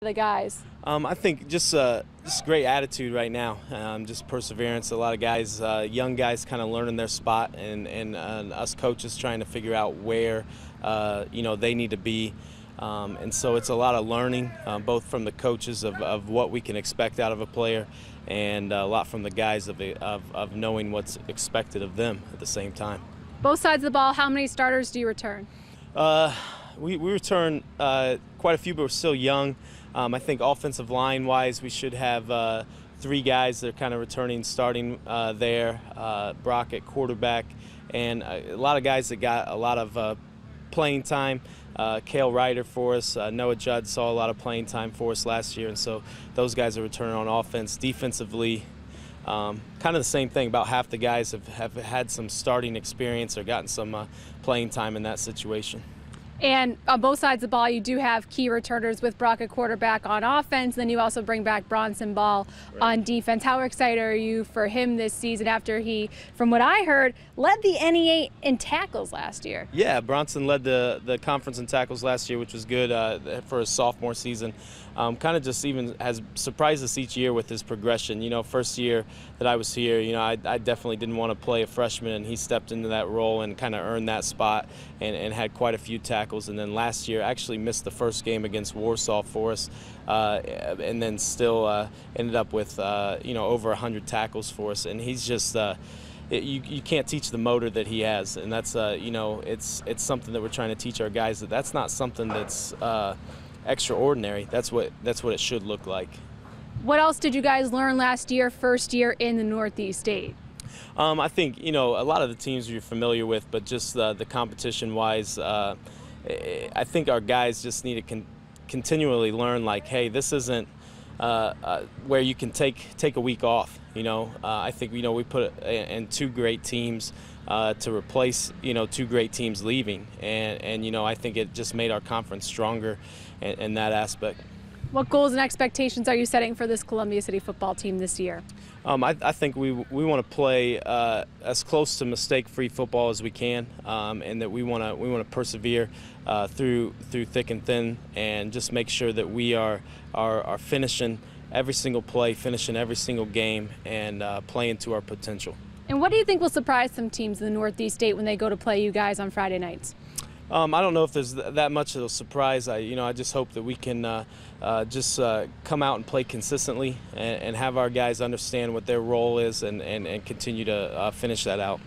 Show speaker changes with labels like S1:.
S1: The guys.
S2: I think just great attitude right now, just perseverance. A lot of guys, young guys, kind of learning their spot, and us coaches trying to figure out where they need to be. And so it's a lot of learning, both from the coaches of what we can expect out of a player, and a lot from the guys of knowing what's expected of them at the same time.
S1: Both sides of the ball, how many starters do you return?
S2: We return quite a few, but we're still young. I think offensive line-wise, we should have 3 guys that are kind of returning, starting there. Brock at quarterback, and a lot of guys that got a lot of playing time. Cale Ryder for us. Noah Judd saw a lot of playing time for us last year, and so those guys are returning on offense. Defensively, kind of the same thing. About half the guys have had some starting experience or gotten some playing time in that situation.
S1: And on both sides of the ball, you do have key returners with Brock at quarterback on offense. Then you also bring back Bronson Ball on defense. How excited are you for him this season after he, from what I heard, led the NE8 in tackles last year?
S2: Yeah, Bronson led the conference in tackles last year, which was good for his sophomore season. Kind of just even has surprised us each year with his progression. First year that I was here, I definitely didn't want to play a freshman, and he stepped into that role and kind of earned that spot and had quite a few tackles. And then last year actually missed the first game against Warsaw for us, and then still ended up with over 100 tackles for us. And he's just you can't teach the motor that he has, and that's it's something that we're trying to teach our guys, that's not something that's extraordinary. That's what it should look like.
S1: What else did you guys learn last year, first year in the Northeast 8?
S2: I think a lot of the teams you're familiar with, but just the competition-wise, I think our guys just need to continually learn, like, hey, this isn't where you can take a week off. I think we put in 2 great teams to replace 2 great teams leaving, and I think it just made our conference stronger in that aspect.
S1: What goals and expectations are you setting for this Columbia City football team this year?
S2: I think we want to play as close to mistake-free football as we can, and that we want to persevere through thick and thin, and just make sure that we are finishing every single play, finishing every single game, and playing to our potential.
S1: And what do you think will surprise some teams in the Northeast 8 when they go to play you guys on Friday nights?
S2: I don't know if there's that much of a surprise. I just hope that we can just come out and play consistently, and have our guys understand what their role is, and continue to finish that out.